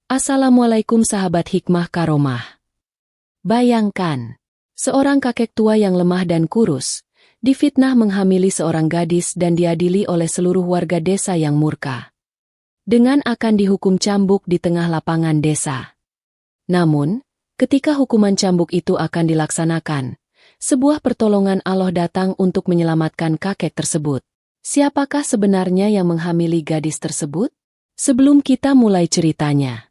Assalamualaikum sahabat hikmah karomah. Bayangkan, seorang kakek tua yang lemah dan kurus, difitnah menghamili seorang gadis dan diadili oleh seluruh warga desa yang murka. Dengan akan dihukum cambuk di tengah lapangan desa. Namun, ketika hukuman cambuk itu akan dilaksanakan, sebuah pertolongan Allah datang untuk menyelamatkan kakek tersebut. Siapakah sebenarnya yang menghamili gadis tersebut? Sebelum kita mulai ceritanya,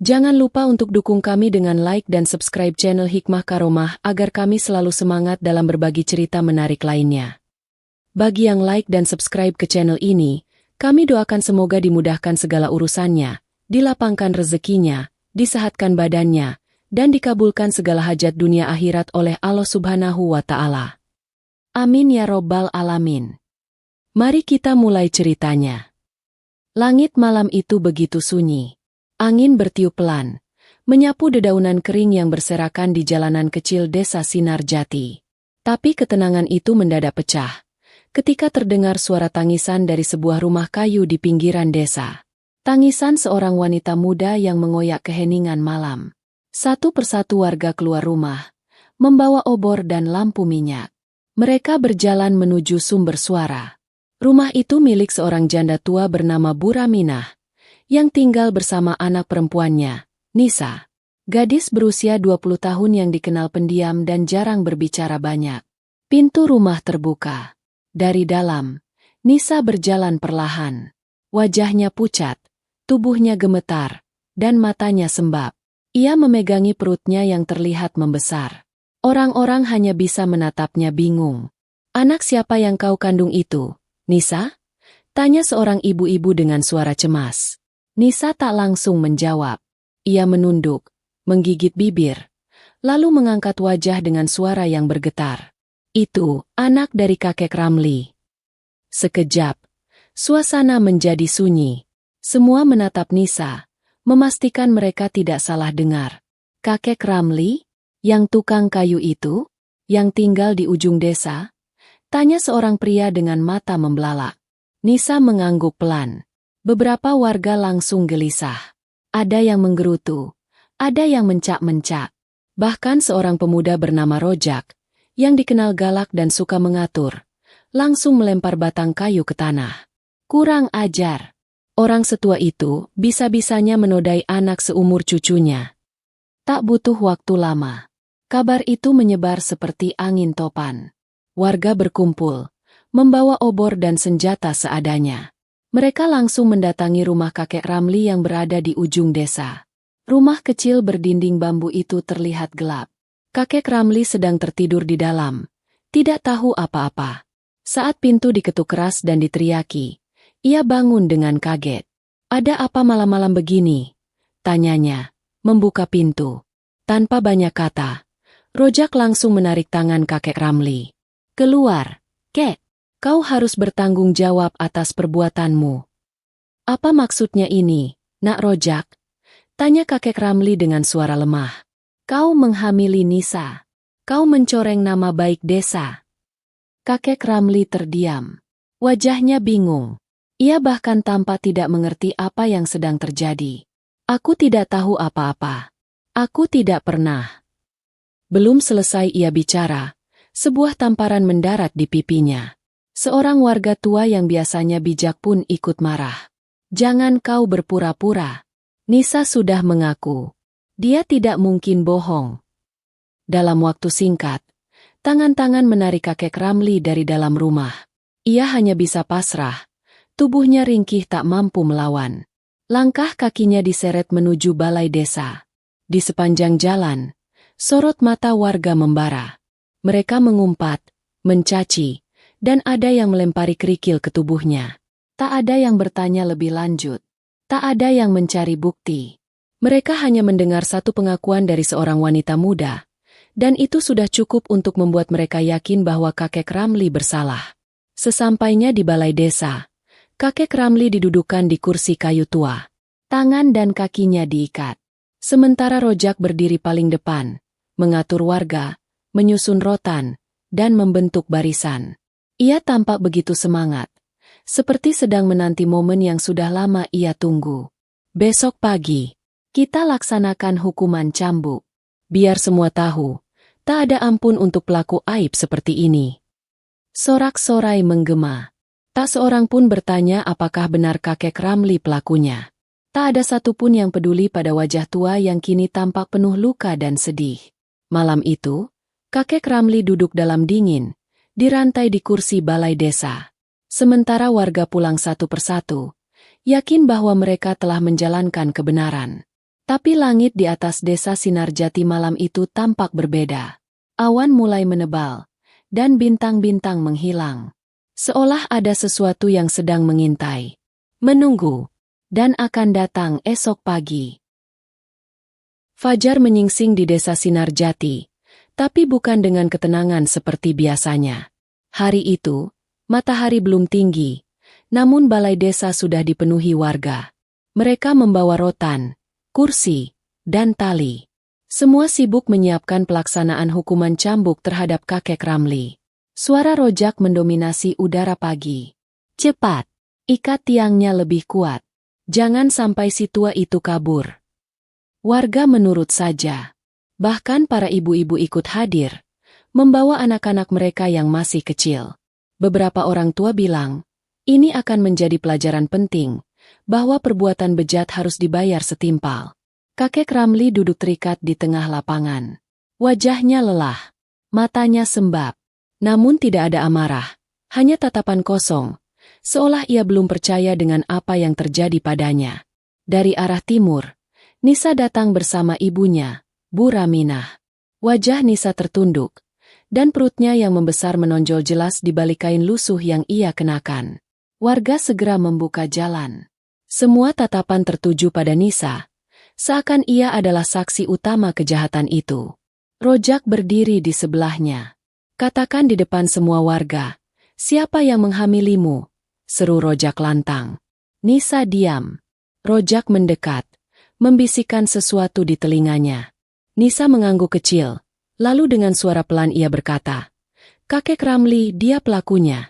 jangan lupa untuk dukung kami dengan like dan subscribe channel Hikmah Karomah agar kami selalu semangat dalam berbagi cerita menarik lainnya. Bagi yang like dan subscribe ke channel ini, kami doakan semoga dimudahkan segala urusannya, dilapangkan rezekinya, disehatkan badannya, dan dikabulkan segala hajat dunia akhirat oleh Allah Subhanahu wa Ta'ala. Amin ya Robbal Alamin. Mari kita mulai ceritanya. Langit malam itu begitu sunyi. Angin bertiup pelan, menyapu dedaunan kering yang berserakan di jalanan kecil desa Sinarjati. Tapi ketenangan itu mendadak pecah, ketika terdengar suara tangisan dari sebuah rumah kayu di pinggiran desa. Tangisan seorang wanita muda yang mengoyak keheningan malam. Satu persatu warga keluar rumah, membawa obor dan lampu minyak. Mereka berjalan menuju sumber suara. Rumah itu milik seorang janda tua bernama Bu Raminah, yang tinggal bersama anak perempuannya, Nisa. Gadis berusia 20 tahun yang dikenal pendiam dan jarang berbicara banyak. Pintu rumah terbuka. Dari dalam, Nisa berjalan perlahan. Wajahnya pucat, tubuhnya gemetar, dan matanya sembab. Ia memegangi perutnya yang terlihat membesar. Orang-orang hanya bisa menatapnya bingung. "Anak siapa yang kau kandung itu, Nisa?" tanya seorang ibu-ibu dengan suara cemas. Nisa tak langsung menjawab. Ia menunduk, menggigit bibir, lalu mengangkat wajah dengan suara yang bergetar. "Itu anak dari kakek Ramli." Sekejap, suasana menjadi sunyi. Semua menatap Nisa, memastikan mereka tidak salah dengar. "Kakek Ramli? Yang tukang kayu itu? Yang tinggal di ujung desa?" tanya seorang pria dengan mata membelalak. Nisa mengangguk pelan. Beberapa warga langsung gelisah. Ada yang menggerutu, ada yang mencak-mencak. Bahkan seorang pemuda bernama Rojak, yang dikenal galak dan suka mengatur, langsung melempar batang kayu ke tanah. "Kurang ajar. Orang setua itu bisa-bisanya menodai anak seumur cucunya." Tak butuh waktu lama. Kabar itu menyebar seperti angin topan. Warga berkumpul, membawa obor dan senjata seadanya. Mereka langsung mendatangi rumah kakek Ramli yang berada di ujung desa. Rumah kecil berdinding bambu itu terlihat gelap. Kakek Ramli sedang tertidur di dalam, tidak tahu apa-apa. Saat pintu diketuk keras dan diteriaki, ia bangun dengan kaget. "Ada apa malam-malam begini?" tanyanya, membuka pintu. Tanpa banyak kata, Rojak langsung menarik tangan kakek Ramli. "Keluar, Kek. Kau harus bertanggung jawab atas perbuatanmu." "Apa maksudnya ini, Nak Rojak?" tanya kakek Ramli dengan suara lemah. "Kau menghamili Nisa. Kau mencoreng nama baik desa." Kakek Ramli terdiam. Wajahnya bingung. Ia bahkan tampak tidak mengerti apa yang sedang terjadi. "Aku tidak tahu apa-apa. Aku tidak pernah." Belum selesai ia bicara, sebuah tamparan mendarat di pipinya. Seorang warga tua yang biasanya bijak pun ikut marah. "Jangan kau berpura-pura. Nisa sudah mengaku. Dia tidak mungkin bohong." Dalam waktu singkat, tangan-tangan menarik kakek Ramli dari dalam rumah. Ia hanya bisa pasrah. Tubuhnya ringkih tak mampu melawan. Langkah kakinya diseret menuju balai desa. Di sepanjang jalan, sorot mata warga membara. Mereka mengumpat, mencaci, dan ada yang melempari kerikil ke tubuhnya. Tak ada yang bertanya lebih lanjut. Tak ada yang mencari bukti. Mereka hanya mendengar satu pengakuan dari seorang wanita muda, dan itu sudah cukup untuk membuat mereka yakin bahwa kakek Ramli bersalah. Sesampainya di balai desa, kakek Ramli didudukkan di kursi kayu tua. Tangan dan kakinya diikat. Sementara Rojak berdiri paling depan, mengatur warga, menyusun rotan, dan membentuk barisan. Ia tampak begitu semangat, seperti sedang menanti momen yang sudah lama ia tunggu. Besok pagi, Kita laksanakan hukuman cambuk. Biar semua tahu, tak ada ampun untuk pelaku aib seperti ini. Sorak-sorai menggema. Tak seorang pun bertanya apakah benar kakek Ramli pelakunya. Tak ada satupun yang peduli pada wajah tua yang kini tampak penuh luka dan sedih. Malam itu, kakek Ramli duduk dalam dingin, dirantai di kursi balai desa. Sementara warga pulang satu persatu, yakin bahwa mereka telah menjalankan kebenaran. Tapi langit di atas desa Sinarjati malam itu tampak berbeda. Awan mulai menebal, dan bintang-bintang menghilang. Seolah ada sesuatu yang sedang mengintai, menunggu, dan akan datang esok pagi. Fajar menyingsing di desa Sinarjati, tapi bukan dengan ketenangan seperti biasanya. Hari itu, matahari belum tinggi, namun balai desa sudah dipenuhi warga. Mereka membawa rotan, kursi, dan tali. Semua sibuk menyiapkan pelaksanaan hukuman cambuk terhadap kakek Ramli. Suara rojak mendominasi udara pagi. Cepat, ikat tiangnya lebih kuat. Jangan sampai si tua itu kabur. Warga menurut saja. Bahkan para ibu-ibu ikut hadir, membawa anak-anak mereka yang masih kecil. Beberapa orang tua bilang, ini akan menjadi pelajaran penting, bahwa perbuatan bejat harus dibayar setimpal. Kakek Ramli duduk terikat di tengah lapangan. Wajahnya lelah, matanya sembab. Namun tidak ada amarah, hanya tatapan kosong, seolah ia belum percaya dengan apa yang terjadi padanya. Dari arah timur, Nisa datang bersama ibunya, Bu Raminah. Wajah Nisa tertunduk, dan perutnya yang membesar menonjol jelas di balik kain lusuh yang ia kenakan. Warga segera membuka jalan. Semua tatapan tertuju pada Nisa, seakan ia adalah saksi utama kejahatan itu. Rojak berdiri di sebelahnya. Katakan di depan semua warga, siapa yang menghamilimu? Seru Rojak lantang. Nisa diam. Rojak mendekat, membisikkan sesuatu di telinganya. Nisa mengangguk kecil, lalu dengan suara pelan ia berkata, kakek Ramli, dia pelakunya.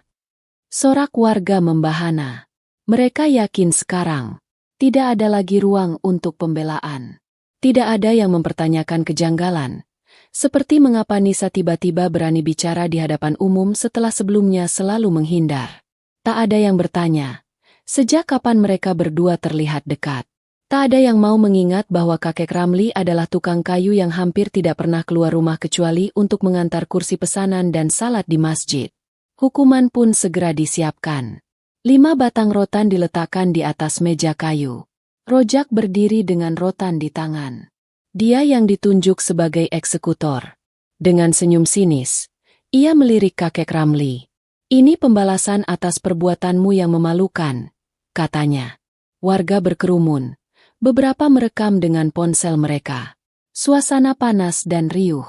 Sorak warga membahana. Mereka yakin sekarang, tidak ada lagi ruang untuk pembelaan. Tidak ada yang mempertanyakan kejanggalan. Seperti mengapa Nisa tiba-tiba berani bicara di hadapan umum setelah sebelumnya selalu menghindar. Tak ada yang bertanya, sejak kapan mereka berdua terlihat dekat. Tak ada yang mau mengingat bahwa kakek Ramli adalah tukang kayu yang hampir tidak pernah keluar rumah kecuali untuk mengantar kursi pesanan dan salat di masjid. Hukuman pun segera disiapkan. 5 batang rotan diletakkan di atas meja kayu. Rojak berdiri dengan rotan di tangan. Dia yang ditunjuk sebagai eksekutor. Dengan senyum sinis, ia melirik kakek Ramli. Ini pembalasan atas perbuatanmu yang memalukan, katanya. Warga berkerumun. Beberapa merekam dengan ponsel mereka. Suasana panas dan riuh.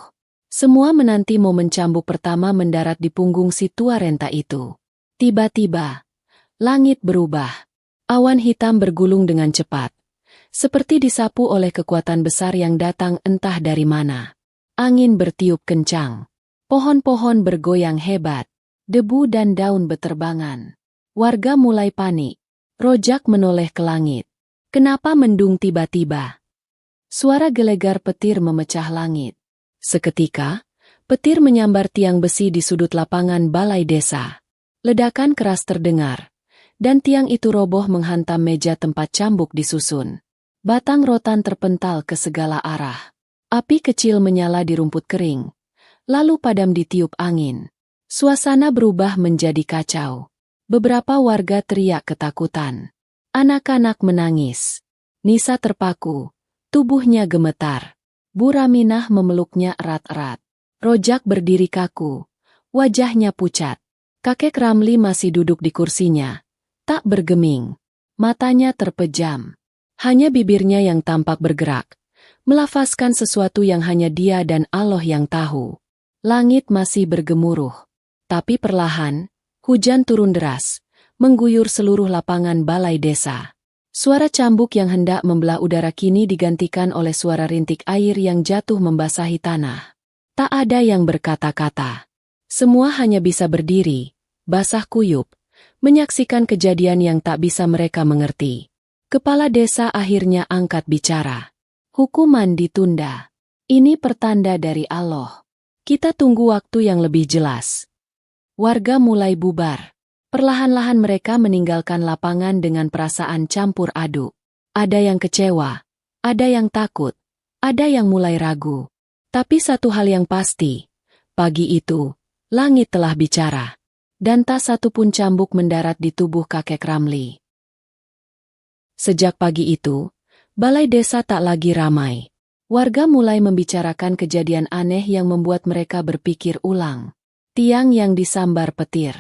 Semua menanti momen cambuk pertama mendarat di punggung si tua renta itu. Tiba-tiba, langit berubah. Awan hitam bergulung dengan cepat. Seperti disapu oleh kekuatan besar yang datang entah dari mana. Angin bertiup kencang. Pohon-pohon bergoyang hebat. Debu dan daun beterbangan. Warga mulai panik. Rojak menoleh ke langit. Kenapa mendung tiba-tiba? Suara gelegar petir memecah langit. Seketika, petir menyambar tiang besi di sudut lapangan balai desa. Ledakan keras terdengar, dan tiang itu roboh menghantam meja tempat cambuk disusun. Batang rotan terpental ke segala arah. Api kecil menyala di rumput kering, lalu padam ditiup angin. Suasana berubah menjadi kacau. Beberapa warga teriak ketakutan. Anak-anak menangis. Nisa terpaku, tubuhnya gemetar. Bu Raminah memeluknya erat-erat. Rojak berdiri kaku, wajahnya pucat. Kakek Ramli masih duduk di kursinya, tak bergeming. Matanya terpejam. Hanya bibirnya yang tampak bergerak, melafazkan sesuatu yang hanya dia dan Allah yang tahu. Langit masih bergemuruh. Tapi perlahan, hujan turun deras, mengguyur seluruh lapangan balai desa. Suara cambuk yang hendak membelah udara kini digantikan oleh suara rintik air yang jatuh membasahi tanah. Tak ada yang berkata-kata. Semua hanya bisa berdiri, basah kuyup, menyaksikan kejadian yang tak bisa mereka mengerti. Kepala desa akhirnya angkat bicara. Hukuman ditunda. Ini pertanda dari Allah. Kita tunggu waktu yang lebih jelas. Warga mulai bubar. Perlahan-lahan mereka meninggalkan lapangan dengan perasaan campur aduk. Ada yang kecewa, ada yang takut, ada yang mulai ragu. Tapi satu hal yang pasti, pagi itu, langit telah bicara. Dan tak satu pun cambuk mendarat di tubuh kakek Ramli. Sejak pagi itu, balai desa tak lagi ramai. Warga mulai membicarakan kejadian aneh yang membuat mereka berpikir ulang. Tiang yang disambar petir.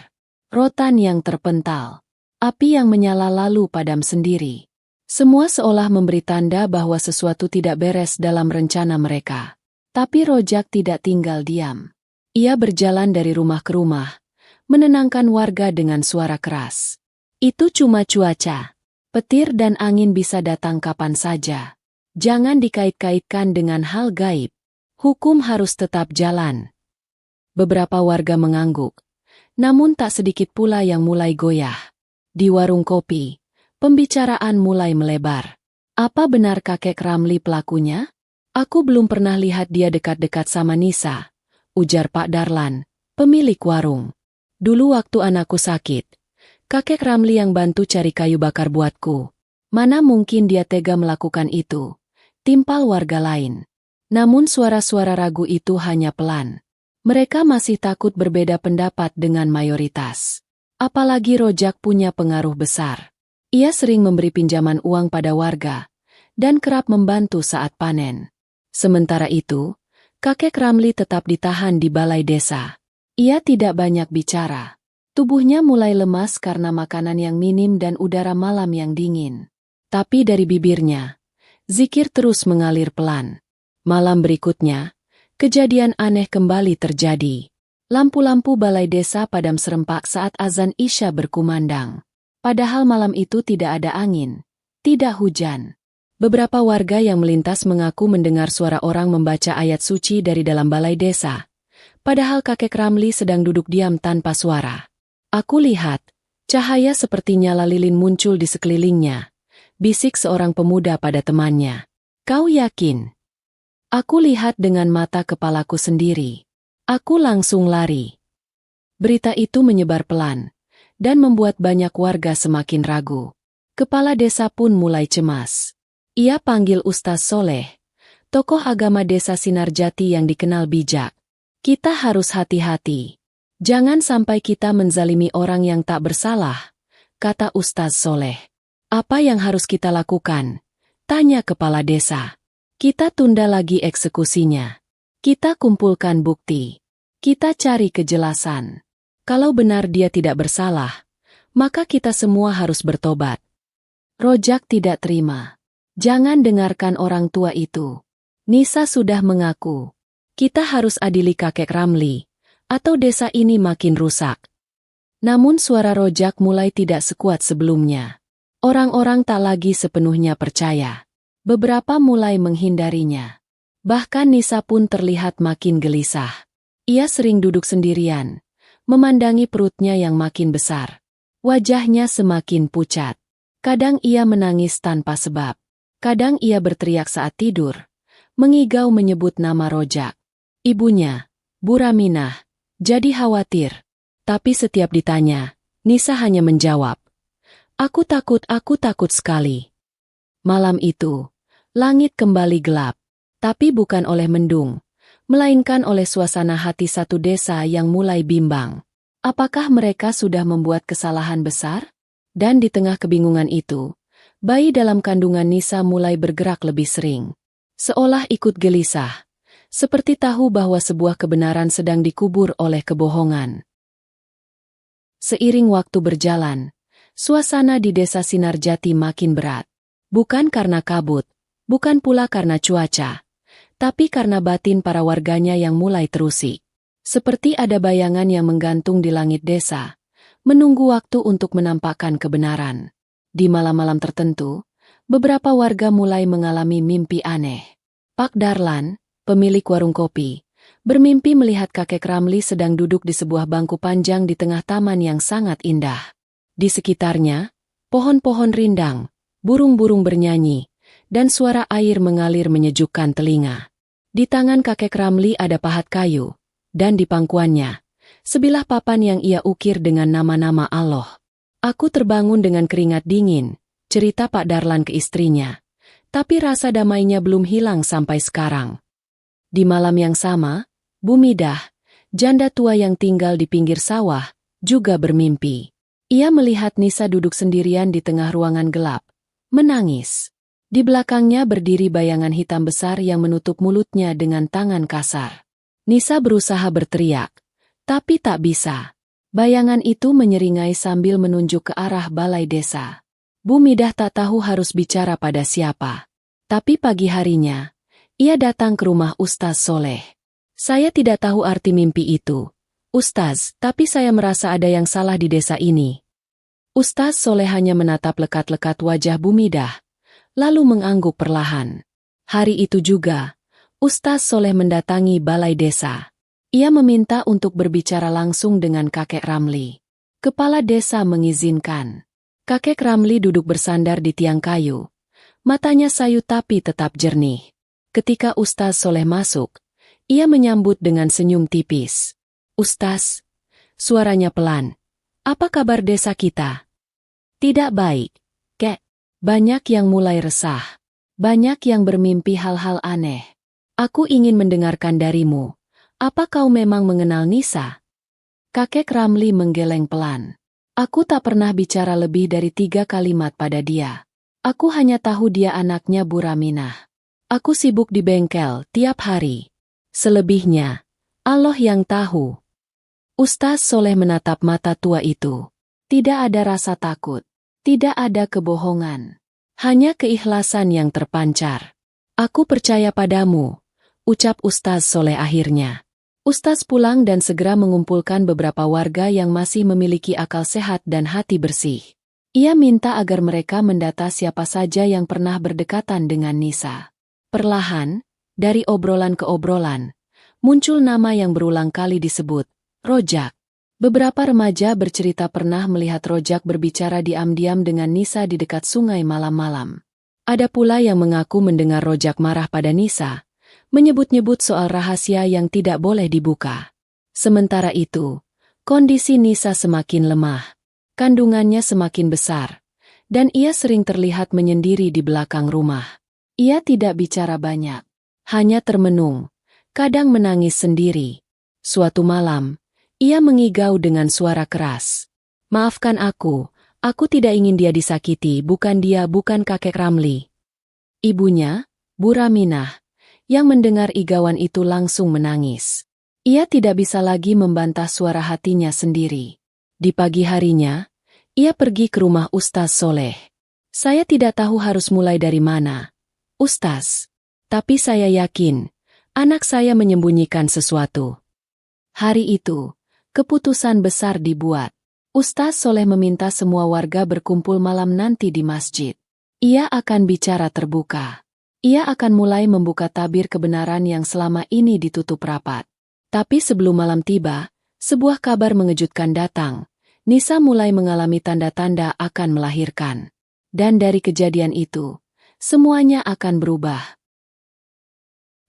Rotan yang terpental. Api yang menyala lalu padam sendiri. Semua seolah memberi tanda bahwa sesuatu tidak beres dalam rencana mereka. Tapi Rojak tidak tinggal diam. Ia berjalan dari rumah ke rumah, menenangkan warga dengan suara keras. Itu cuma cuaca. Petir dan angin bisa datang kapan saja. Jangan dikait-kaitkan dengan hal gaib. Hukum harus tetap jalan. Beberapa warga mengangguk. Namun tak sedikit pula yang mulai goyah. Di warung kopi, pembicaraan mulai melebar. Apa benar kakek Ramli pelakunya? Aku belum pernah lihat dia dekat-dekat sama Nisa, ujar Pak Darlan, pemilik warung. Dulu waktu anakku sakit, kakek Ramli yang bantu cari kayu bakar buatku. Mana mungkin dia tega melakukan itu? Timpal warga lain. Namun suara-suara ragu itu hanya pelan. Mereka masih takut berbeda pendapat dengan mayoritas. Apalagi Rojak punya pengaruh besar. Ia sering memberi pinjaman uang pada warga, dan kerap membantu saat panen. Sementara itu, kakek Ramli tetap ditahan di balai desa. Ia tidak banyak bicara. Tubuhnya mulai lemas karena makanan yang minim dan udara malam yang dingin. Tapi dari bibirnya, zikir terus mengalir pelan. Malam berikutnya, kejadian aneh kembali terjadi. Lampu-lampu balai desa padam serempak saat azan Isya berkumandang. Padahal malam itu tidak ada angin, tidak hujan. Beberapa warga yang melintas mengaku mendengar suara orang membaca ayat suci dari dalam balai desa. Padahal kakek Ramli sedang duduk diam tanpa suara. Aku lihat, cahaya seperti nyala lilin muncul di sekelilingnya. Bisik seorang pemuda pada temannya. Kau yakin? Aku lihat dengan mata kepalaku sendiri. Aku langsung lari. Berita itu menyebar pelan, dan membuat banyak warga semakin ragu. Kepala desa pun mulai cemas. Ia panggil Ustaz Soleh, tokoh agama desa Sinarjati yang dikenal bijak. Kita harus hati-hati. Jangan sampai kita menzalimi orang yang tak bersalah, kata Ustaz Soleh. Apa yang harus kita lakukan? Tanya kepala desa. Kita tunda lagi eksekusinya. Kita kumpulkan bukti. Kita cari kejelasan. Kalau benar dia tidak bersalah, maka kita semua harus bertobat. Rojak tidak terima. Jangan dengarkan orang tua itu. Nisa sudah mengaku. Kita harus adili kakek Ramli, atau desa ini makin rusak. Namun suara Rojak mulai tidak sekuat sebelumnya. Orang-orang tak lagi sepenuhnya percaya. Beberapa mulai menghindarinya. Bahkan Nisa pun terlihat makin gelisah. Ia sering duduk sendirian, memandangi perutnya yang makin besar. Wajahnya semakin pucat. Kadang ia menangis tanpa sebab. Kadang ia berteriak saat tidur, mengigau menyebut nama Rojak. Ibunya, Bu Raminah, jadi khawatir. Tapi setiap ditanya, Nisa hanya menjawab, aku takut sekali. Malam itu, langit kembali gelap, tapi bukan oleh mendung, melainkan oleh suasana hati satu desa yang mulai bimbang. Apakah mereka sudah membuat kesalahan besar? Dan di tengah kebingungan itu, bayi dalam kandungan Nisa mulai bergerak lebih sering. Seolah ikut gelisah, seperti tahu bahwa sebuah kebenaran sedang dikubur oleh kebohongan. Seiring waktu berjalan, suasana di desa Sinarjati makin berat. Bukan karena kabut, bukan pula karena cuaca, tapi karena batin para warganya yang mulai terusik. Seperti ada bayangan yang menggantung di langit desa, menunggu waktu untuk menampakkan kebenaran. Di malam-malam tertentu, beberapa warga mulai mengalami mimpi aneh. Pak Darlan, pemilik warung kopi, bermimpi melihat kakek Ramli sedang duduk di sebuah bangku panjang di tengah taman yang sangat indah. Di sekitarnya, pohon-pohon rindang, burung-burung bernyanyi, dan suara air mengalir menyejukkan telinga. Di tangan kakek Ramli ada pahat kayu, dan di pangkuannya, sebilah papan yang ia ukir dengan nama-nama Allah. Aku terbangun dengan keringat dingin, cerita Pak Darlan ke istrinya. Tapi rasa damainya belum hilang sampai sekarang. Di malam yang sama, Bu Midah, janda tua yang tinggal di pinggir sawah, juga bermimpi. Ia melihat Nisa duduk sendirian di tengah ruangan gelap, menangis. Di belakangnya berdiri bayangan hitam besar yang menutup mulutnya dengan tangan kasar. Nisa berusaha berteriak, tapi tak bisa. Bayangan itu menyeringai sambil menunjuk ke arah balai desa. Bu Midah tak tahu harus bicara pada siapa. Tapi pagi harinya, ia datang ke rumah Ustaz Soleh. Saya tidak tahu arti mimpi itu, Ustaz, tapi saya merasa ada yang salah di desa ini. Ustaz Soleh hanya menatap lekat-lekat wajah Bu Midah, lalu mengangguk perlahan. Hari itu juga, Ustaz Soleh mendatangi balai desa. Ia meminta untuk berbicara langsung dengan kakek Ramli. Kepala desa mengizinkan. Kakek Ramli duduk bersandar di tiang kayu. Matanya sayu tapi tetap jernih. Ketika Ustaz Soleh masuk, ia menyambut dengan senyum tipis. Ustaz, suaranya pelan. Apa kabar desa kita? Tidak baik, Kek. Banyak yang mulai resah. Banyak yang bermimpi hal-hal aneh. Aku ingin mendengarkan darimu. Apa kau memang mengenal Nisa? Kakek Ramli menggeleng pelan. Aku tak pernah bicara lebih dari 3 kalimat pada dia. Aku hanya tahu dia anaknya Bu Raminah. Aku sibuk di bengkel tiap hari. Selebihnya, Allah yang tahu. Ustaz Soleh menatap mata tua itu. Tidak ada rasa takut. Tidak ada kebohongan. Hanya keikhlasan yang terpancar. Aku percaya padamu, ucap Ustaz Soleh akhirnya. Ustaz pulang dan segera mengumpulkan beberapa warga yang masih memiliki akal sehat dan hati bersih. Ia minta agar mereka mendata siapa saja yang pernah berdekatan dengan Nisa. Perlahan, dari obrolan ke obrolan, muncul nama yang berulang kali disebut, Rojak. Beberapa remaja bercerita pernah melihat Rojak berbicara diam-diam dengan Nisa di dekat sungai malam-malam. Ada pula yang mengaku mendengar Rojak marah pada Nisa, menyebut-nyebut soal rahasia yang tidak boleh dibuka. Sementara itu, kondisi Nisa semakin lemah, kandungannya semakin besar, dan ia sering terlihat menyendiri di belakang rumah. Ia tidak bicara banyak, hanya termenung, kadang menangis sendiri. Suatu malam, ia mengigau dengan suara keras. Maafkan aku tidak ingin dia disakiti, bukan kakek Ramli. Ibunya, Bu Raminah, yang mendengar igauan itu langsung menangis. Ia tidak bisa lagi membantah suara hatinya sendiri. Di pagi harinya, ia pergi ke rumah Ustaz Soleh. Saya tidak tahu harus mulai dari mana, Ustaz. Tapi saya yakin, anak saya menyembunyikan sesuatu. Hari itu, keputusan besar dibuat. Ustaz Soleh meminta semua warga berkumpul malam nanti di masjid. Ia akan bicara terbuka. Ia akan mulai membuka tabir kebenaran yang selama ini ditutup rapat. Tapi sebelum malam tiba, sebuah kabar mengejutkan datang. Nisa mulai mengalami tanda-tanda akan melahirkan. Dan dari kejadian itu, semuanya akan berubah.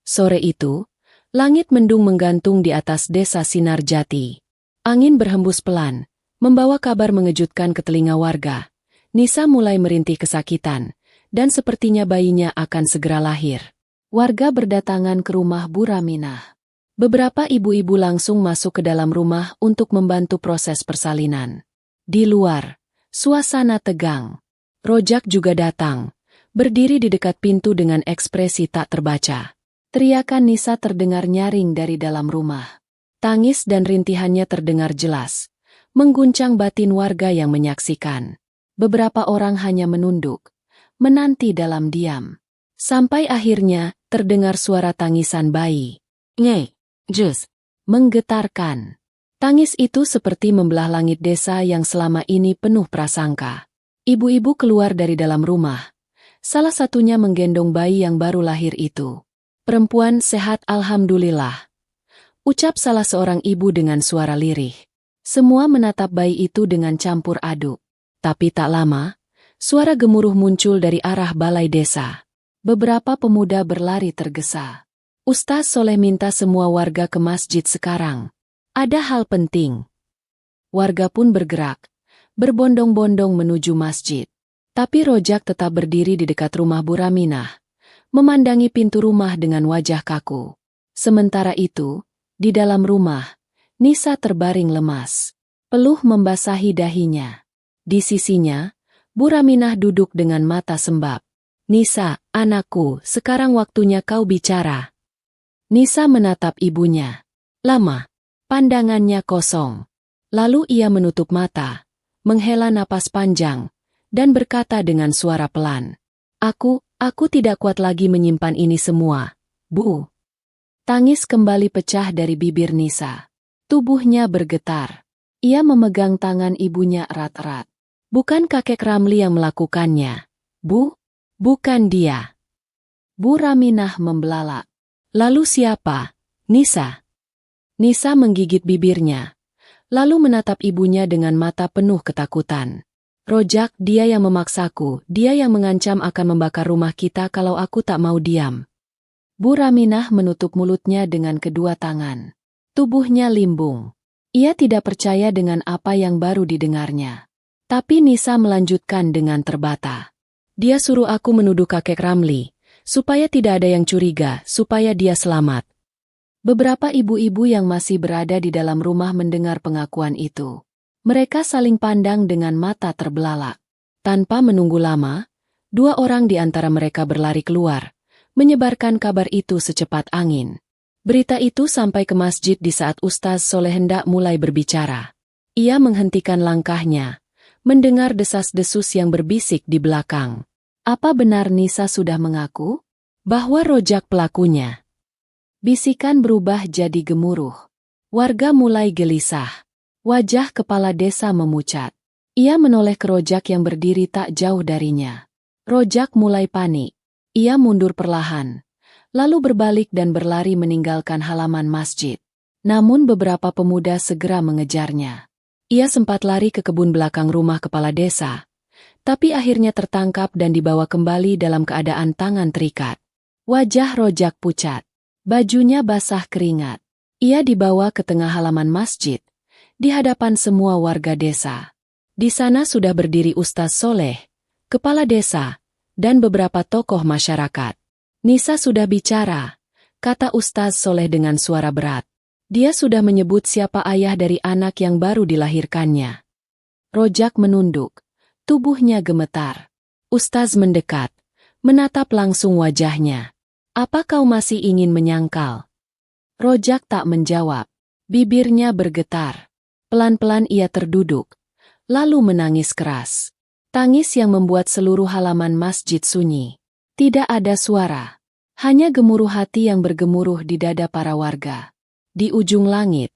Sore itu, langit mendung menggantung di atas desa Sinar Jati. Angin berhembus pelan, membawa kabar mengejutkan ke telinga warga. Nisa mulai merintih kesakitan, dan sepertinya bayinya akan segera lahir. Warga berdatangan ke rumah Bu Raminah. Beberapa ibu-ibu langsung masuk ke dalam rumah untuk membantu proses persalinan. Di luar, suasana tegang. Rojak juga datang, berdiri di dekat pintu dengan ekspresi tak terbaca. Teriakan Nisa terdengar nyaring dari dalam rumah. Tangis dan rintihannya terdengar jelas, mengguncang batin warga yang menyaksikan. Beberapa orang hanya menunduk, menanti dalam diam. Sampai akhirnya, terdengar suara tangisan bayi. Nge, jus, menggetarkan. Tangis itu seperti membelah langit desa yang selama ini penuh prasangka. Ibu-ibu keluar dari dalam rumah. Salah satunya menggendong bayi yang baru lahir itu. Perempuan sehat alhamdulillah, ucap salah seorang ibu dengan suara lirih. Semua menatap bayi itu dengan campur aduk. Tapi tak lama, suara gemuruh muncul dari arah balai desa. Beberapa pemuda berlari tergesa. Ustaz Soleh minta semua warga ke masjid sekarang. Ada hal penting. Warga pun bergerak, berbondong-bondong menuju masjid. Tapi Rojak tetap berdiri di dekat rumah Bu Raminah, memandangi pintu rumah dengan wajah kaku. Sementara itu, di dalam rumah, Nisa terbaring lemas. Peluh membasahi dahinya. Di sisinya, Bu Raminah duduk dengan mata sembab. Nisa, anakku, sekarang waktunya kau bicara. Nisa menatap ibunya. Lama. Pandangannya kosong. Lalu ia menutup mata, menghela napas panjang, dan berkata dengan suara pelan. Aku tidak kuat lagi menyimpan ini semua, Bu. Tangis kembali pecah dari bibir Nisa. Tubuhnya bergetar. Ia memegang tangan ibunya erat-erat. Bukan kakek Ramli yang melakukannya, Bu. Bukan dia. Bu Raminah membelalak. Lalu siapa? Nisa. Nisa menggigit bibirnya, lalu menatap ibunya dengan mata penuh ketakutan. Rojak, dia yang memaksaku, dia yang mengancam akan membakar rumah kita kalau aku tak mau diam. Bu Raminah menutup mulutnya dengan kedua tangan. Tubuhnya limbung. Ia tidak percaya dengan apa yang baru didengarnya. Tapi Nisa melanjutkan dengan terbata. Dia suruh aku menuduh kakek Ramli, supaya tidak ada yang curiga, supaya dia selamat. Beberapa ibu-ibu yang masih berada di dalam rumah mendengar pengakuan itu. Mereka saling pandang dengan mata terbelalak. Tanpa menunggu lama, dua orang di antara mereka berlari keluar, menyebarkan kabar itu secepat angin. Berita itu sampai ke masjid di saat Ustaz Soleh hendak mulai berbicara. Ia menghentikan langkahnya, mendengar desas-desus yang berbisik di belakang. Apa benar Nisa sudah mengaku bahwa Rojak pelakunya? Bisikan berubah jadi gemuruh. Warga mulai gelisah. Wajah kepala desa memucat. Ia menoleh ke Rojak yang berdiri tak jauh darinya. Rojak mulai panik. Ia mundur perlahan, lalu berbalik dan berlari meninggalkan halaman masjid. Namun beberapa pemuda segera mengejarnya. Ia sempat lari ke kebun belakang rumah kepala desa, tapi akhirnya tertangkap dan dibawa kembali dalam keadaan tangan terikat. Wajah Rojak pucat. Bajunya basah keringat. Ia dibawa ke tengah halaman masjid, di hadapan semua warga desa. Di sana sudah berdiri Ustaz Soleh, kepala desa, dan beberapa tokoh masyarakat. Nisa sudah bicara, kata Ustaz Soleh dengan suara berat. Dia sudah menyebut siapa ayah dari anak yang baru dilahirkannya. Rojak menunduk, tubuhnya gemetar. Ustaz mendekat, menatap langsung wajahnya. Apa kau masih ingin menyangkal? Rojak tak menjawab. Bibirnya bergetar. Pelan-pelan ia terduduk, lalu menangis keras. Tangis yang membuat seluruh halaman masjid sunyi. Tidak ada suara, hanya gemuruh hati yang bergemuruh di dada para warga. Di ujung langit,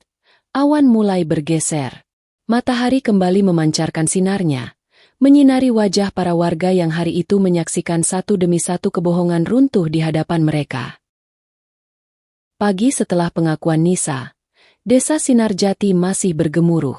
awan mulai bergeser. Matahari kembali memancarkan sinarnya, menyinari wajah para warga yang hari itu menyaksikan satu demi satu kebohongan runtuh di hadapan mereka. Pagi setelah pengakuan Nisa, Desa Sinarjati masih bergemuruh.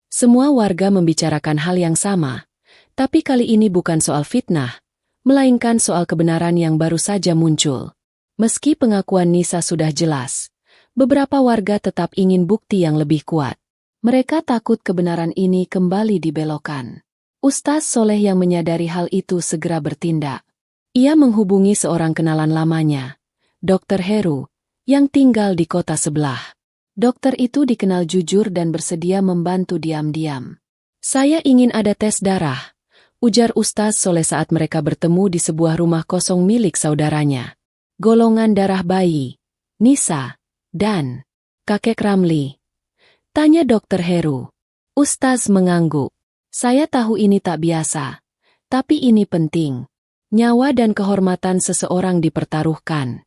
Semua warga membicarakan hal yang sama, tapi kali ini bukan soal fitnah, melainkan soal kebenaran yang baru saja muncul. Meski pengakuan Nisa sudah jelas, beberapa warga tetap ingin bukti yang lebih kuat. Mereka takut kebenaran ini kembali dibelokkan. Ustaz Soleh yang menyadari hal itu segera bertindak. Ia menghubungi seorang kenalan lamanya, Dr. Heru, yang tinggal di kota sebelah. Dokter itu dikenal jujur dan bersedia membantu diam-diam. Saya ingin ada tes darah, ujar Ustaz Soleh saat mereka bertemu di sebuah rumah kosong milik saudaranya. Golongan darah bayi, Nisa, dan kakek Ramli. Tanya Dokter Heru. Ustaz mengangguk. Saya tahu ini tak biasa, tapi ini penting. Nyawa dan kehormatan seseorang dipertaruhkan.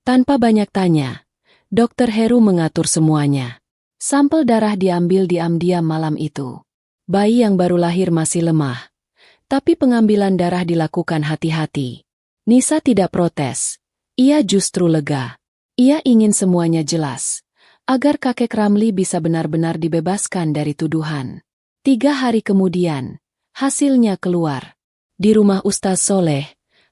Tanpa banyak tanya, Dokter Heru mengatur semuanya. Sampel darah diambil diam-diam malam itu. Bayi yang baru lahir masih lemah, tapi pengambilan darah dilakukan hati-hati. Nisa tidak protes. Ia justru lega. Ia ingin semuanya jelas, agar kakek Ramli bisa benar-benar dibebaskan dari tuduhan. 3 hari kemudian, hasilnya keluar. Di rumah Ustaz Soleh,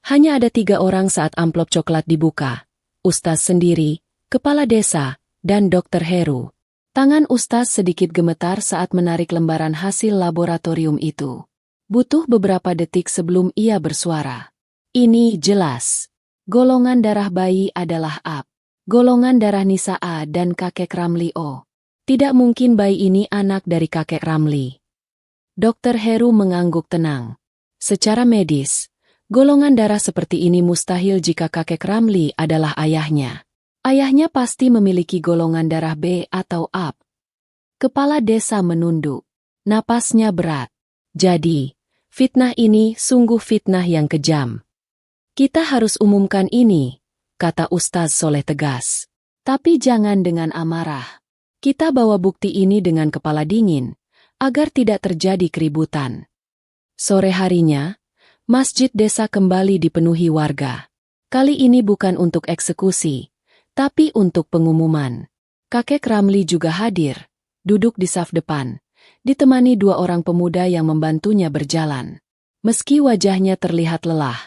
Hanya ada 3 orang saat amplop coklat dibuka. Ustaz sendiri, kepala desa, dan Dokter Heru. Tangan Ustaz sedikit gemetar saat menarik lembaran hasil laboratorium itu. Butuh beberapa detik sebelum ia bersuara. Ini jelas. Golongan darah bayi adalah A. Golongan darah Nisa A dan kakek Ramli O. Tidak mungkin bayi ini anak dari kakek Ramli. Dokter Heru mengangguk tenang. Secara medis, golongan darah seperti ini mustahil jika kakek Ramli adalah ayahnya. Ayahnya pasti memiliki golongan darah B atau A. Kepala desa menunduk. Napasnya berat. Jadi, fitnah ini sungguh fitnah yang kejam. Kita harus umumkan ini, kata Ustaz Soleh tegas. Tapi jangan dengan amarah. Kita bawa bukti ini dengan kepala dingin, agar tidak terjadi keributan. Sore harinya, masjid desa kembali dipenuhi warga. Kali ini bukan untuk eksekusi, tapi untuk pengumuman. Kakek Ramli juga hadir, duduk di saf depan, ditemani 2 orang pemuda yang membantunya berjalan. Meski wajahnya terlihat lelah,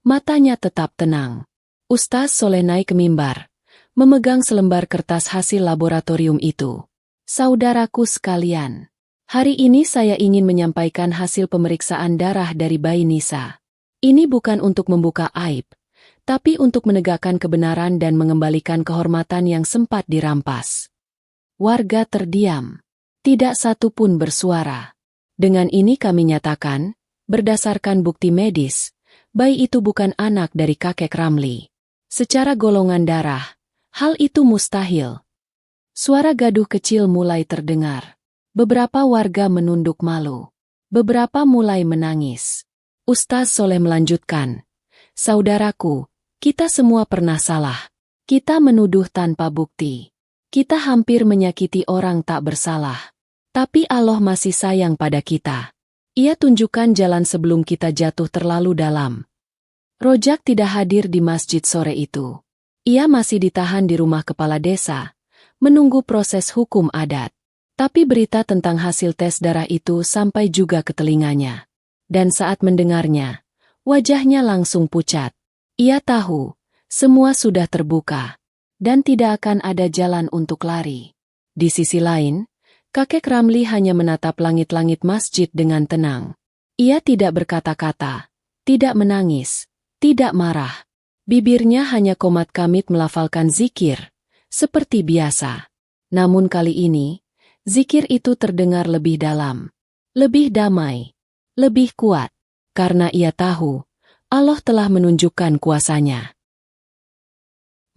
matanya tetap tenang. Ustaz Soleh naik ke mimbar, memegang selembar kertas hasil laboratorium itu. Saudaraku sekalian, hari ini saya ingin menyampaikan hasil pemeriksaan darah dari bayi Nisa. Ini bukan untuk membuka aib, tapi untuk menegakkan kebenaran dan mengembalikan kehormatan yang sempat dirampas. Warga terdiam. Tidak satu pun bersuara. Dengan ini kami nyatakan, berdasarkan bukti medis, bayi itu bukan anak dari kakek Ramli. Secara golongan darah, hal itu mustahil. Suara gaduh kecil mulai terdengar. Beberapa warga menunduk malu. Beberapa mulai menangis. Ustaz Soleh melanjutkan, saudaraku, kita semua pernah salah. Kita menuduh tanpa bukti. Kita hampir menyakiti orang tak bersalah. Tapi Allah masih sayang pada kita. Ia tunjukkan jalan sebelum kita jatuh terlalu dalam. Rojak tidak hadir di masjid sore itu. Ia masih ditahan di rumah kepala desa, menunggu proses hukum adat. Tapi berita tentang hasil tes darah itu sampai juga ke telinganya. Dan saat mendengarnya, wajahnya langsung pucat. Ia tahu, semua sudah terbuka. Dan tidak akan ada jalan untuk lari. Di sisi lain, kakek Ramli hanya menatap langit-langit masjid dengan tenang. Ia tidak berkata-kata, tidak menangis, tidak marah. Bibirnya hanya komat kamit melafalkan zikir, seperti biasa. Namun kali ini, zikir itu terdengar lebih dalam, lebih damai, lebih kuat. Karena ia tahu, Allah telah menunjukkan kuasanya.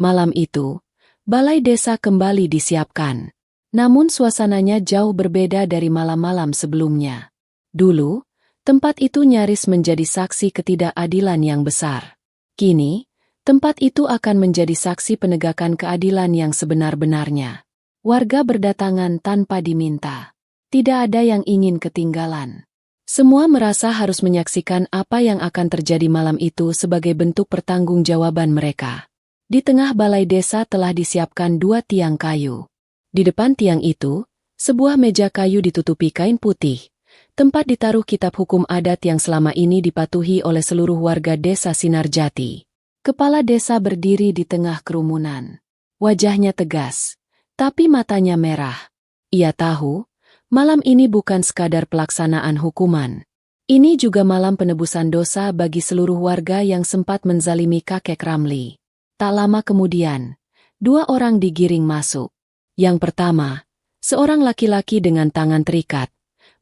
Malam itu, balai desa kembali disiapkan. Namun suasananya jauh berbeda dari malam-malam sebelumnya. Dulu, tempat itu nyaris menjadi saksi ketidakadilan yang besar. Kini, tempat itu akan menjadi saksi penegakan keadilan yang sebenar-benarnya. Warga berdatangan tanpa diminta. Tidak ada yang ingin ketinggalan. Semua merasa harus menyaksikan apa yang akan terjadi malam itu sebagai bentuk pertanggungjawaban mereka. Di tengah balai desa telah disiapkan 2 tiang kayu. Di depan tiang itu, sebuah meja kayu ditutupi kain putih, tempat ditaruh kitab hukum adat yang selama ini dipatuhi oleh seluruh warga desa Sinarjati. Kepala desa berdiri di tengah kerumunan. Wajahnya tegas, tapi matanya merah. Ia tahu, malam ini bukan sekadar pelaksanaan hukuman. Ini juga malam penebusan dosa bagi seluruh warga yang sempat menzalimi kakek Ramli. Tak lama kemudian, 2 orang digiring masuk. Yang pertama, seorang laki-laki dengan tangan terikat,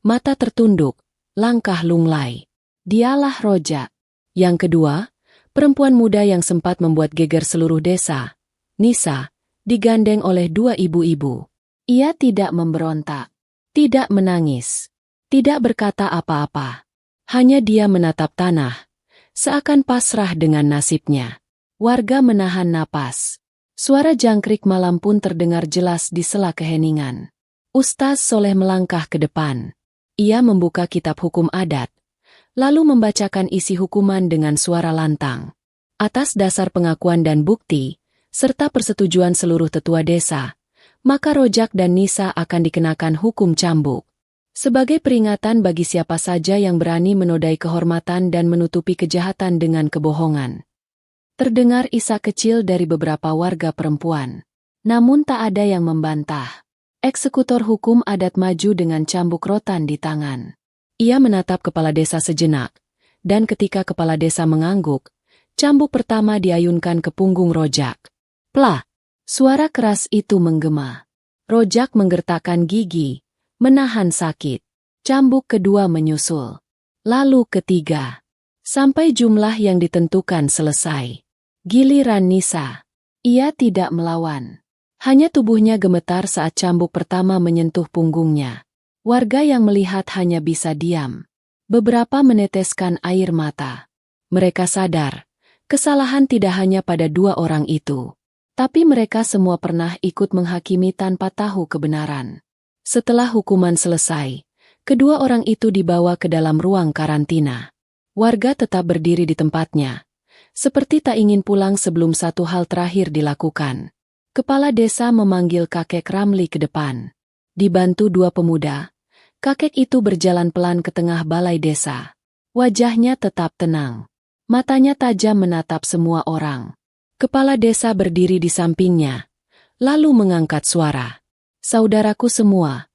mata tertunduk, langkah lunglai. Dialah Rojak. Yang kedua, perempuan muda yang sempat membuat geger seluruh desa, Nisa, digandeng oleh 2 ibu-ibu. Ia tidak memberontak, tidak menangis, tidak berkata apa-apa. Hanya dia menatap tanah, seakan pasrah dengan nasibnya. Warga menahan napas. Suara jangkrik malam pun terdengar jelas di sela keheningan. Ustaz Soleh melangkah ke depan. Ia membuka kitab hukum adat, lalu membacakan isi hukuman dengan suara lantang. Atas dasar pengakuan dan bukti, serta persetujuan seluruh tetua desa, maka Rojak dan Nisa akan dikenakan hukum cambuk. Sebagai peringatan bagi siapa saja yang berani menodai kehormatan dan menutupi kejahatan dengan kebohongan. Terdengar isak kecil dari beberapa warga perempuan. Namun tak ada yang membantah. Eksekutor hukum adat maju dengan cambuk rotan di tangan. Ia menatap kepala desa sejenak, dan ketika kepala desa mengangguk, cambuk pertama diayunkan ke punggung Rojak. Plah! Suara keras itu menggema. Rojak menggertakkan gigi, menahan sakit. Cambuk kedua menyusul. Lalu ketiga. Sampai jumlah yang ditentukan selesai. Giliran Nisa. Ia tidak melawan. Hanya tubuhnya gemetar saat cambuk pertama menyentuh punggungnya. Warga yang melihat hanya bisa diam. Beberapa meneteskan air mata. Mereka sadar, kesalahan tidak hanya pada dua orang itu. Tapi mereka semua pernah ikut menghakimi tanpa tahu kebenaran. Setelah hukuman selesai, kedua orang itu dibawa ke dalam ruang karantina. Warga tetap berdiri di tempatnya, seperti tak ingin pulang sebelum satu hal terakhir dilakukan. Kepala desa memanggil kakek Ramli ke depan. Dibantu dua pemuda, kakek itu berjalan pelan ke tengah balai desa. Wajahnya tetap tenang. Matanya tajam menatap semua orang. Kepala desa berdiri di sampingnya, lalu mengangkat suara. Saudaraku semua,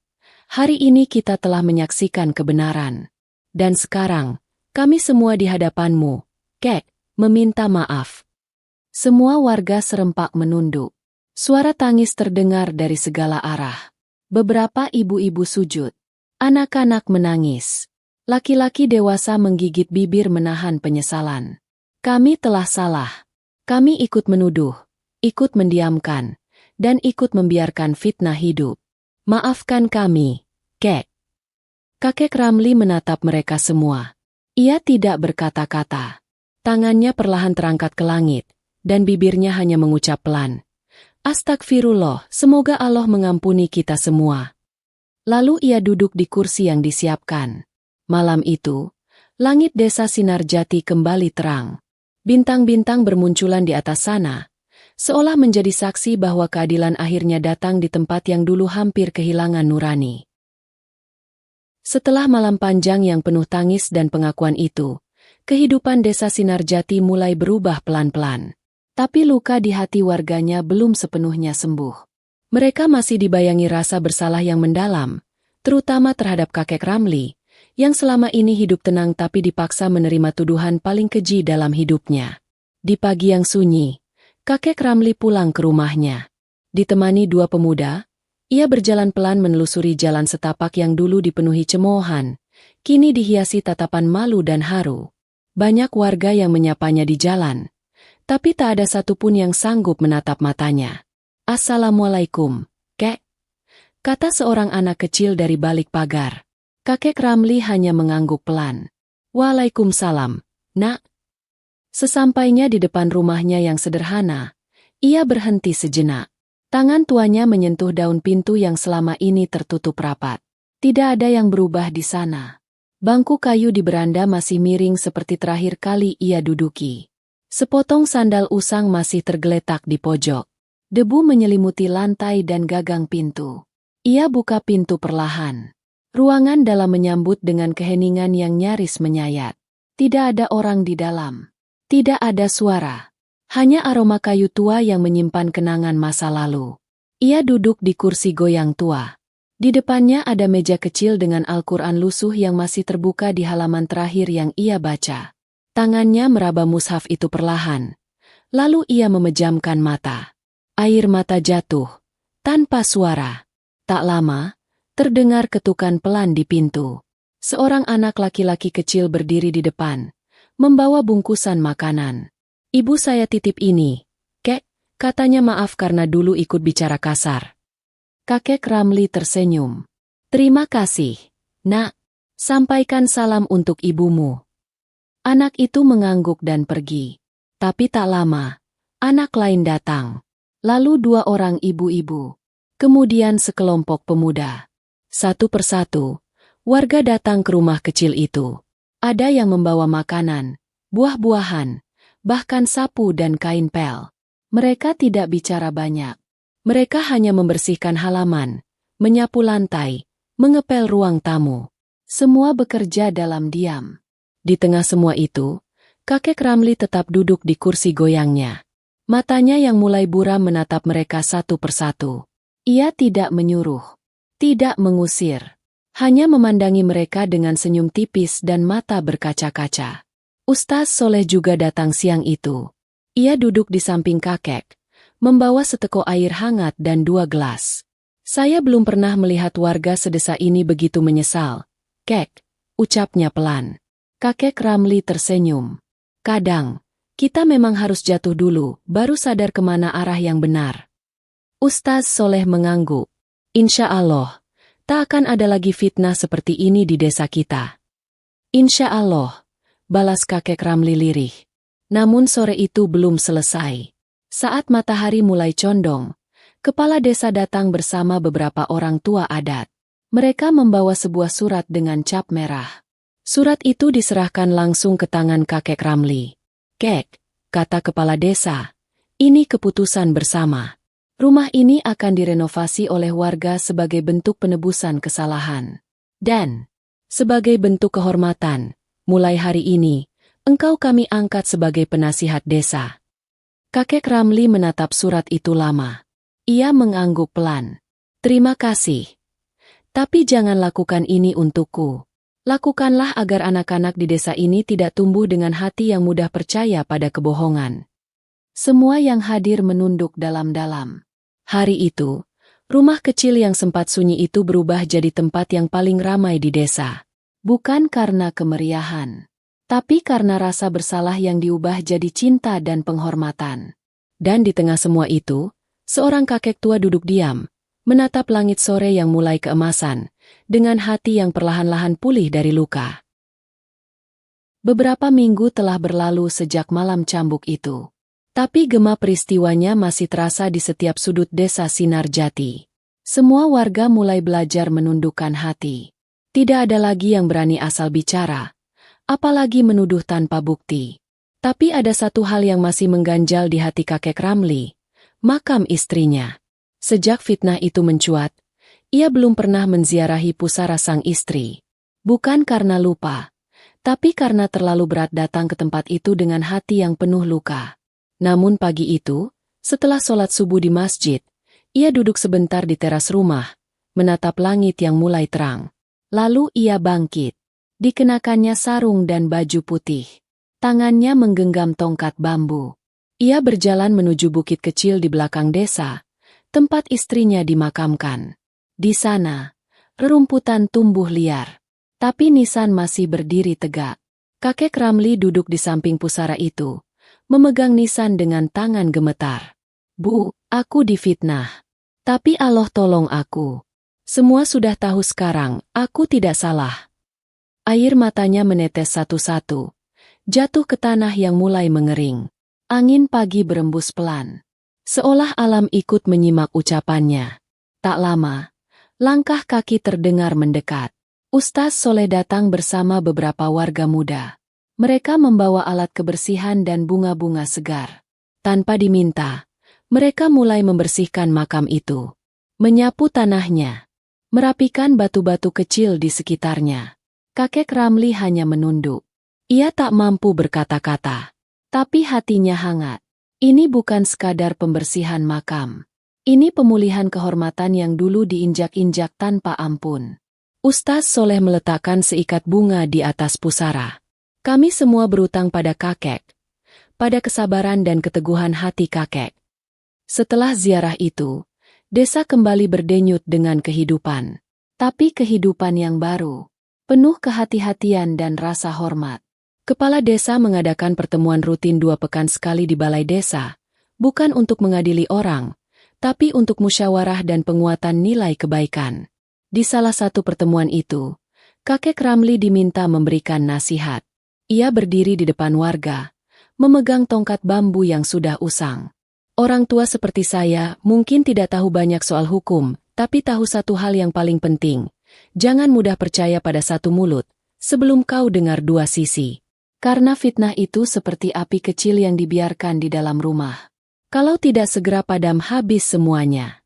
hari ini kita telah menyaksikan kebenaran. Dan sekarang, kami semua di hadapanmu, Kek, meminta maaf. Semua warga serempak menunduk. Suara tangis terdengar dari segala arah. Beberapa ibu-ibu sujud. Anak-anak menangis. Laki-laki dewasa menggigit bibir menahan penyesalan. Kami telah salah. Kami ikut menuduh, ikut mendiamkan, dan ikut membiarkan fitnah hidup. Maafkan kami, Kek. Kakek Ramli menatap mereka semua. Ia tidak berkata-kata. Tangannya perlahan terangkat ke langit, dan bibirnya hanya mengucap pelan. Astagfirullah, semoga Allah mengampuni kita semua. Lalu ia duduk di kursi yang disiapkan. Malam itu, langit desa Sinarjati kembali terang. Bintang-bintang bermunculan di atas sana, seolah menjadi saksi bahwa keadilan akhirnya datang di tempat yang dulu hampir kehilangan nurani. Setelah malam panjang yang penuh tangis dan pengakuan itu, kehidupan desa Sinarjati mulai berubah pelan-pelan. Tapi luka di hati warganya belum sepenuhnya sembuh. Mereka masih dibayangi rasa bersalah yang mendalam, terutama terhadap kakek Ramli, yang selama ini hidup tenang tapi dipaksa menerima tuduhan paling keji dalam hidupnya. Di pagi yang sunyi, kakek Ramli pulang ke rumahnya. Ditemani dua pemuda, ia berjalan pelan menelusuri jalan setapak yang dulu dipenuhi cemoohan, kini dihiasi tatapan malu dan haru. Banyak warga yang menyapanya di jalan, tapi tak ada satupun yang sanggup menatap matanya. Assalamualaikum, Kek, kata seorang anak kecil dari balik pagar. Kakek Ramli hanya mengangguk pelan. Waalaikumsalam, Nak. Sesampainya di depan rumahnya yang sederhana, ia berhenti sejenak. Tangan tuanya menyentuh daun pintu yang selama ini tertutup rapat. Tidak ada yang berubah di sana. Bangku kayu di beranda masih miring seperti terakhir kali ia duduki. Sepotong sandal usang masih tergeletak di pojok. Debu menyelimuti lantai dan gagang pintu. Ia buka pintu perlahan. Ruangan dalam menyambut dengan keheningan yang nyaris menyayat. Tidak ada orang di dalam. Tidak ada suara. Hanya aroma kayu tua yang menyimpan kenangan masa lalu. Ia duduk di kursi goyang tua. Di depannya ada meja kecil dengan Al-Quran lusuh yang masih terbuka di halaman terakhir yang ia baca. Tangannya meraba mushaf itu perlahan. Lalu ia memejamkan mata. Air mata jatuh, tanpa suara. Tak lama, terdengar ketukan pelan di pintu. Seorang anak laki-laki kecil berdiri di depan, membawa bungkusan makanan. Ibu saya titip ini, Kek, katanya maaf karena dulu ikut bicara kasar. Kakek Ramli tersenyum. Terima kasih, Nak. Sampaikan salam untuk ibumu. Anak itu mengangguk dan pergi. Tapi tak lama, anak lain datang. Lalu dua orang ibu-ibu. Kemudian sekelompok pemuda. Satu persatu, warga datang ke rumah kecil itu. Ada yang membawa makanan, buah-buahan, bahkan sapu dan kain pel. Mereka tidak bicara banyak. Mereka hanya membersihkan halaman, menyapu lantai, mengepel ruang tamu. Semua bekerja dalam diam. Di tengah semua itu, kakek Ramli tetap duduk di kursi goyangnya. Matanya yang mulai buram menatap mereka satu persatu. Ia tidak menyuruh, tidak mengusir, hanya memandangi mereka dengan senyum tipis dan mata berkaca-kaca. Ustaz Soleh juga datang siang itu. Ia duduk di samping kakek, membawa seteko air hangat dan 2 gelas. Saya belum pernah melihat warga sedesa ini begitu menyesal. Kek, ucapnya pelan. Kakek Ramli tersenyum. Kadang, kita memang harus jatuh dulu, baru sadar kemana arah yang benar. Ustaz Soleh mengangguk. Insya Allah, tak akan ada lagi fitnah seperti ini di desa kita. Insya Allah, balas kakek Ramli lirih. Namun sore itu belum selesai. Saat matahari mulai condong, kepala desa datang bersama beberapa orang tua adat. Mereka membawa sebuah surat dengan cap merah. Surat itu diserahkan langsung ke tangan kakek Ramli. Kek, kata kepala desa, ini keputusan bersama. Rumah ini akan direnovasi oleh warga sebagai bentuk penebusan kesalahan. Dan, sebagai bentuk kehormatan, mulai hari ini, engkau kami angkat sebagai penasihat desa. Kakek Ramli menatap surat itu lama. Ia mengangguk pelan. Terima kasih. Tapi jangan lakukan ini untukku. Lakukanlah agar anak-anak di desa ini tidak tumbuh dengan hati yang mudah percaya pada kebohongan. Semua yang hadir menunduk dalam-dalam. Hari itu, rumah kecil yang sempat sunyi itu berubah jadi tempat yang paling ramai di desa. Bukan karena kemeriahan, tapi karena rasa bersalah yang diubah jadi cinta dan penghormatan. Dan di tengah semua itu, seorang kakek tua duduk diam, menatap langit sore yang mulai keemasan, dengan hati yang perlahan-lahan pulih dari luka. Beberapa minggu telah berlalu sejak malam cambuk itu. Tapi gema peristiwanya masih terasa di setiap sudut desa Sinarjati. Semua warga mulai belajar menundukkan hati. Tidak ada lagi yang berani asal bicara, apalagi menuduh tanpa bukti. Tapi ada satu hal yang masih mengganjal di hati kakek Ramli, makam istrinya. Sejak fitnah itu mencuat, ia belum pernah menziarahi pusara sang istri. Bukan karena lupa, tapi karena terlalu berat datang ke tempat itu dengan hati yang penuh luka. Namun pagi itu, setelah sholat subuh di masjid, ia duduk sebentar di teras rumah, menatap langit yang mulai terang. Lalu ia bangkit. Dikenakannya sarung dan baju putih. Tangannya menggenggam tongkat bambu. Ia berjalan menuju bukit kecil di belakang desa, tempat istrinya dimakamkan. Di sana, rerumputan tumbuh liar. Tapi nisan masih berdiri tegak. Kakek Ramli duduk di samping pusara itu, memegang nisan dengan tangan gemetar. Bu, aku difitnah. Tapi Allah tolong aku. Semua sudah tahu sekarang, aku tidak salah. Air matanya menetes satu-satu, jatuh ke tanah yang mulai mengering. Angin pagi berembus pelan, seolah alam ikut menyimak ucapannya. Tak lama, langkah kaki terdengar mendekat. Ustaz Soleh datang bersama beberapa warga muda. Mereka membawa alat kebersihan dan bunga-bunga segar. Tanpa diminta, mereka mulai membersihkan makam itu. Menyapu tanahnya, merapikan batu-batu kecil di sekitarnya. Kakek Ramli hanya menunduk. Ia tak mampu berkata-kata, tapi hatinya hangat. Ini bukan sekadar pembersihan makam. Ini pemulihan kehormatan yang dulu diinjak-injak tanpa ampun. Ustaz Soleh meletakkan seikat bunga di atas pusara. Kami semua berutang pada kakek, pada kesabaran dan keteguhan hati kakek. Setelah ziarah itu, desa kembali berdenyut dengan kehidupan. Tapi kehidupan yang baru, penuh kehati-hatian dan rasa hormat. Kepala desa mengadakan pertemuan rutin 2 pekan sekali di balai desa, bukan untuk mengadili orang, tapi untuk musyawarah dan penguatan nilai kebaikan. Di salah satu pertemuan itu, kakek Ramli diminta memberikan nasihat. Ia berdiri di depan warga, memegang tongkat bambu yang sudah usang. Orang tua seperti saya mungkin tidak tahu banyak soal hukum, tapi tahu satu hal yang paling penting. Jangan mudah percaya pada satu mulut, sebelum kau dengar 2 sisi. Karena fitnah itu seperti api kecil yang dibiarkan di dalam rumah. Kalau tidak segera padam habis semuanya.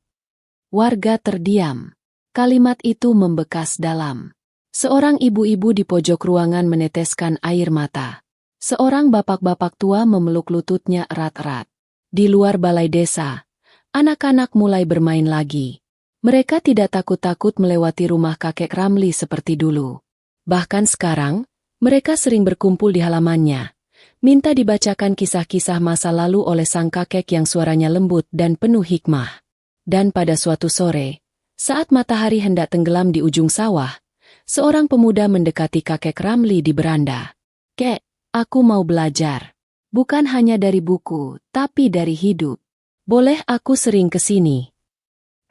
Warga terdiam. Kalimat itu membekas dalam. Seorang ibu-ibu di pojok ruangan meneteskan air mata. Seorang bapak-bapak tua memeluk lututnya erat-erat. Di luar balai desa, anak-anak mulai bermain lagi. Mereka tidak takut-takut melewati rumah kakek Ramli seperti dulu. Bahkan sekarang, mereka sering berkumpul di halamannya, minta dibacakan kisah-kisah masa lalu oleh sang kakek yang suaranya lembut dan penuh hikmah. Dan pada suatu sore, saat matahari hendak tenggelam di ujung sawah, seorang pemuda mendekati kakek Ramli di beranda. "Kek, aku mau belajar. Bukan hanya dari buku, tapi dari hidup. Boleh aku sering ke sini?"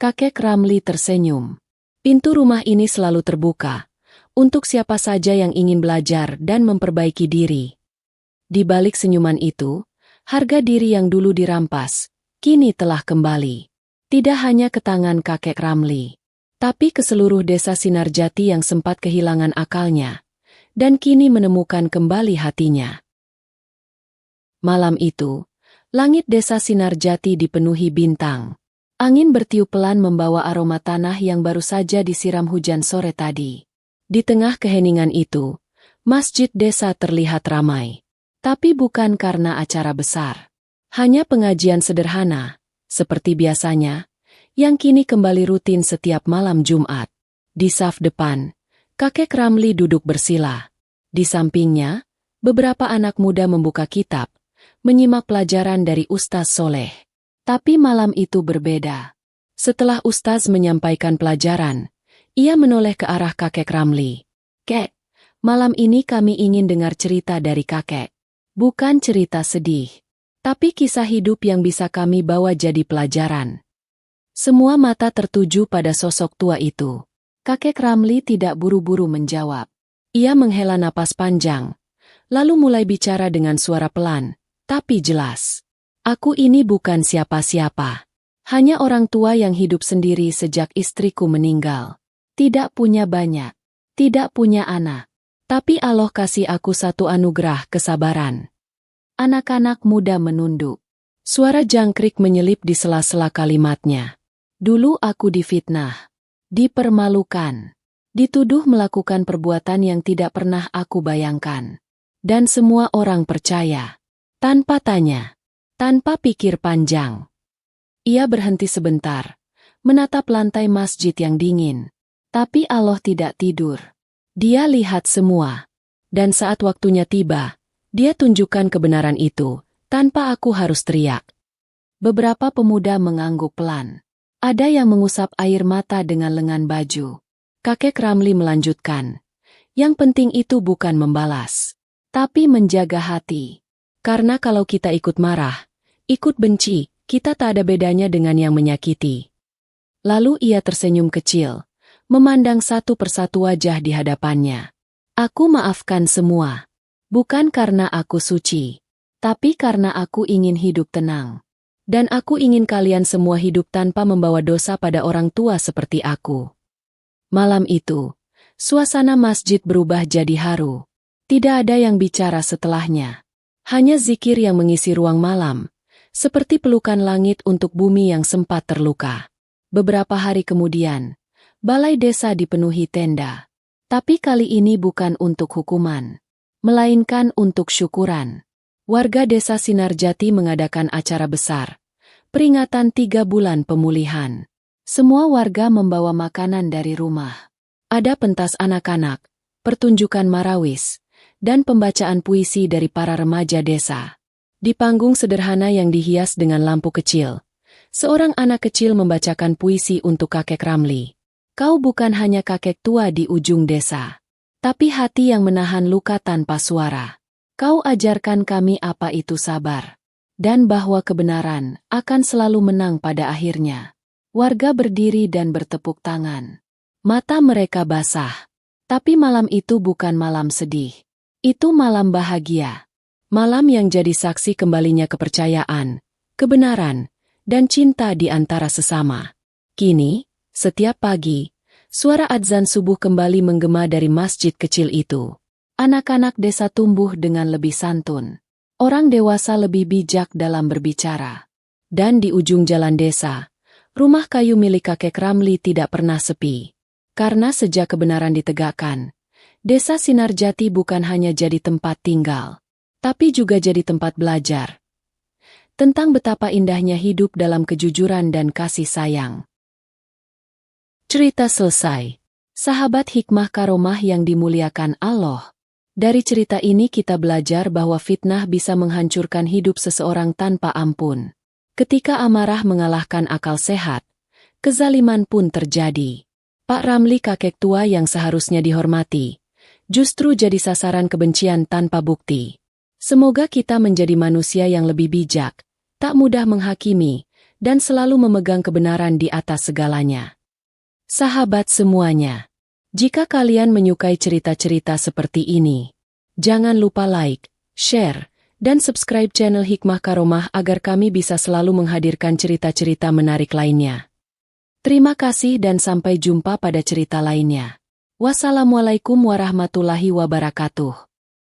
Kakek Ramli tersenyum. Pintu rumah ini selalu terbuka untuk siapa saja yang ingin belajar dan memperbaiki diri. Di balik senyuman itu, harga diri yang dulu dirampas, kini telah kembali. Tidak hanya ke tangan kakek Ramli, tapi ke seluruh desa Sinarjati yang sempat kehilangan akalnya, dan kini menemukan kembali hatinya. Malam itu, langit desa Sinarjati dipenuhi bintang. Angin bertiup pelan membawa aroma tanah yang baru saja disiram hujan sore tadi. Di tengah keheningan itu, masjid desa terlihat ramai. Tapi bukan karena acara besar. Hanya pengajian sederhana, seperti biasanya, yang kini kembali rutin setiap malam Jumat. Di saf depan, kakek Ramli duduk bersila. Di sampingnya, beberapa anak muda membuka kitab, menyimak pelajaran dari Ustaz Soleh. Tapi malam itu berbeda. Setelah Ustaz menyampaikan pelajaran, ia menoleh ke arah kakek Ramli. "Kek, malam ini kami ingin dengar cerita dari kakek. Bukan cerita sedih, tapi kisah hidup yang bisa kami bawa jadi pelajaran." Semua mata tertuju pada sosok tua itu. Kakek Ramli tidak buru-buru menjawab. Ia menghela napas panjang, lalu mulai bicara dengan suara pelan, tapi jelas. "Aku ini bukan siapa-siapa. Hanya orang tua yang hidup sendiri sejak istriku meninggal. Tidak punya banyak, tidak punya anak. Tapi Allah kasih aku satu anugerah kesabaran." Anak-anak muda menunduk. Suara jangkrik menyelip di sela-sela kalimatnya. "Dulu aku difitnah, dipermalukan, dituduh melakukan perbuatan yang tidak pernah aku bayangkan. Dan semua orang percaya. Tanpa tanya, tanpa pikir panjang." Ia berhenti sebentar, menatap lantai masjid yang dingin. Tapi Allah tidak tidur. Dia lihat semua. Dan saat waktunya tiba, dia tunjukkan kebenaran itu, tanpa aku harus teriak. Beberapa pemuda mengangguk pelan. Ada yang mengusap air mata dengan lengan baju. Kakek Ramli melanjutkan. "Yang penting itu bukan membalas, tapi menjaga hati. Karena kalau kita ikut marah, ikut benci, kita tak ada bedanya dengan yang menyakiti." Lalu ia tersenyum kecil, memandang satu persatu wajah di hadapannya. "Aku maafkan semua. Bukan karena aku suci, tapi karena aku ingin hidup tenang. Dan aku ingin kalian semua hidup tanpa membawa dosa pada orang tua seperti aku." Malam itu, suasana masjid berubah jadi haru. Tidak ada yang bicara setelahnya. Hanya zikir yang mengisi ruang malam, seperti pelukan langit untuk bumi yang sempat terluka. Beberapa hari kemudian, balai desa dipenuhi tenda. Tapi kali ini bukan untuk hukuman, melainkan untuk syukuran. Warga desa Sinarjati mengadakan acara besar, peringatan 3 bulan pemulihan. Semua warga membawa makanan dari rumah. Ada pentas anak-anak, pertunjukan marawis, dan pembacaan puisi dari para remaja desa. Di panggung sederhana yang dihias dengan lampu kecil, seorang anak kecil membacakan puisi untuk kakek Ramli. "Kau bukan hanya kakek tua di ujung desa, tapi hati yang menahan luka tanpa suara. Kau ajarkan kami apa itu sabar, dan bahwa kebenaran akan selalu menang pada akhirnya." Warga berdiri dan bertepuk tangan. Mata mereka basah. Tapi malam itu bukan malam sedih. Itu malam bahagia. Malam yang jadi saksi kembalinya kepercayaan, kebenaran, dan cinta di antara sesama. Kini, setiap pagi, suara adzan subuh kembali menggema dari masjid kecil itu. Anak-anak desa tumbuh dengan lebih santun. Orang dewasa lebih bijak dalam berbicara. Dan di ujung jalan desa, rumah kayu milik kakek Ramli tidak pernah sepi. Karena sejak kebenaran ditegakkan, Desa Sinarjati bukan hanya jadi tempat tinggal, tapi juga jadi tempat belajar tentang betapa indahnya hidup dalam kejujuran dan kasih sayang. Cerita selesai. Sahabat hikmah karomah yang dimuliakan Allah. Dari cerita ini kita belajar bahwa fitnah bisa menghancurkan hidup seseorang tanpa ampun. Ketika amarah mengalahkan akal sehat, kezaliman pun terjadi. Pak Ramli, kakek tua yang seharusnya dihormati, justru jadi sasaran kebencian tanpa bukti. Semoga kita menjadi manusia yang lebih bijak, tak mudah menghakimi, dan selalu memegang kebenaran di atas segalanya. Sahabat semuanya, jika kalian menyukai cerita-cerita seperti ini, jangan lupa like, share, dan subscribe channel Hikmah Karomah agar kami bisa selalu menghadirkan cerita-cerita menarik lainnya. Terima kasih dan sampai jumpa pada cerita lainnya. Wassalamualaikum warahmatullahi wabarakatuh.